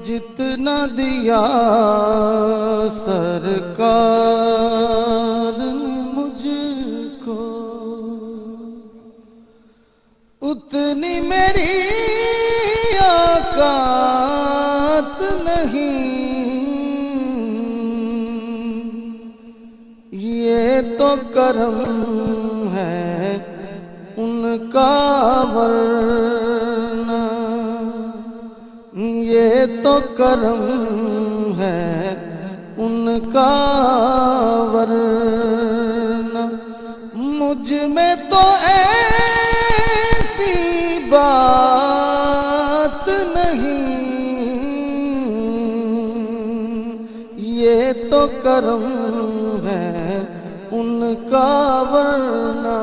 جتنا دیا سرکار نے مجھ کو، اتنی میری اوقات نہیں، یہ تو کرم ہے ان کا ورنہ، یہ تو کرم ہے ان کا ورنہ، مجھ میں تو ایسی بات نہیں، یہ تو کرم ہے ان کا ورنہ،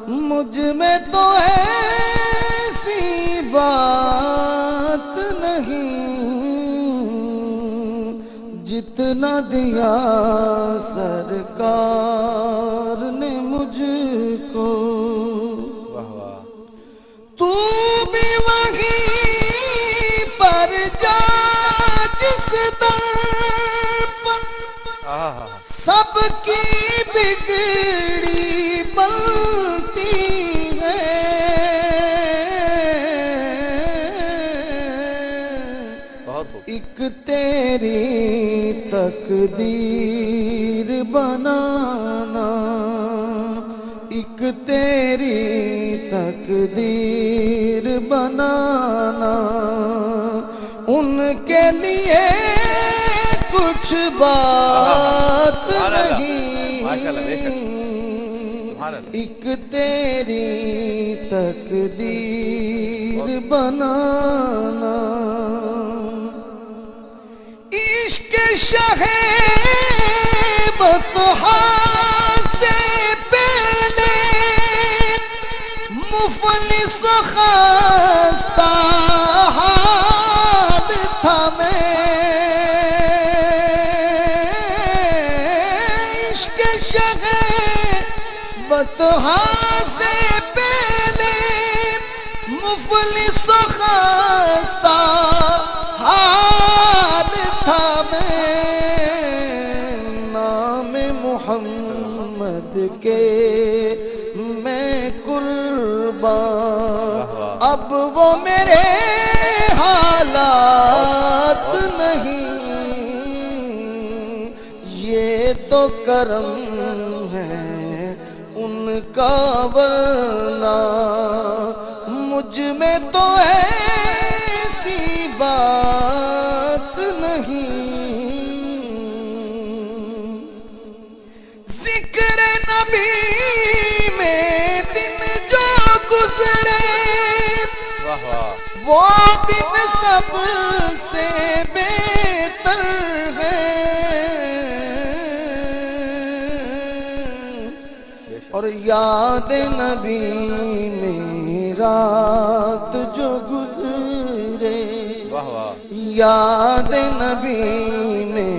مجھ میں تو ایسی بات نہیں، جتنا دیا سرکار نے مجھ کو۔ تو بھی وہیں پر جا جس در پر سب کی بگڑی بنتی ہے، ایک تیری تقدیر بنانا، ایک تیری تقدیر بنانا، ان کے لیے کچھ بات نہیں، ایک تیری تقدیر بنانا، عشق شہ بطحا سے پہلے مفلس خستہ حال تھا میں، عشق شہ بطحا سے پہلے مفلس خستہ حال تھا میں، نام محمد کے میں قربان، اب وہ میرے حالات نہیں، یہ تو کرم ہے ان کا ورنہ، مجھ میں تو ایسی بات نہیں، ذکر نبی میں دن جو گزرے وہ دن سب سے بہتر ہے، اور یاد نبی میں رات جو گزرے، یاد نبی میں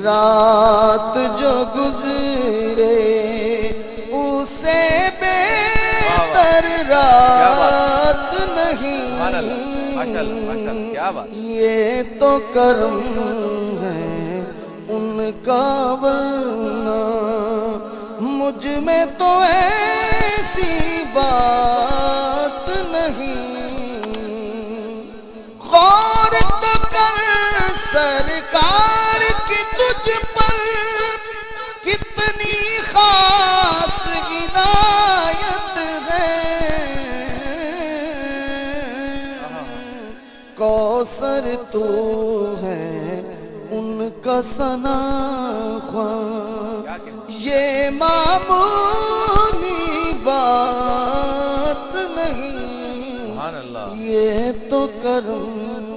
رات جو گزرے، اسے بہتر رات نہیں، یہ تو کرم ہے ان کا ورنہ، مجھ میں تو ایسی بات نہیں، غور تو کر سرکار کی تجھ پر کتنی خاص عنایت ہے، کوثر تو ہے ان کا ثنا خواں، یہ معمولی بات نہیں، یہ تو کرم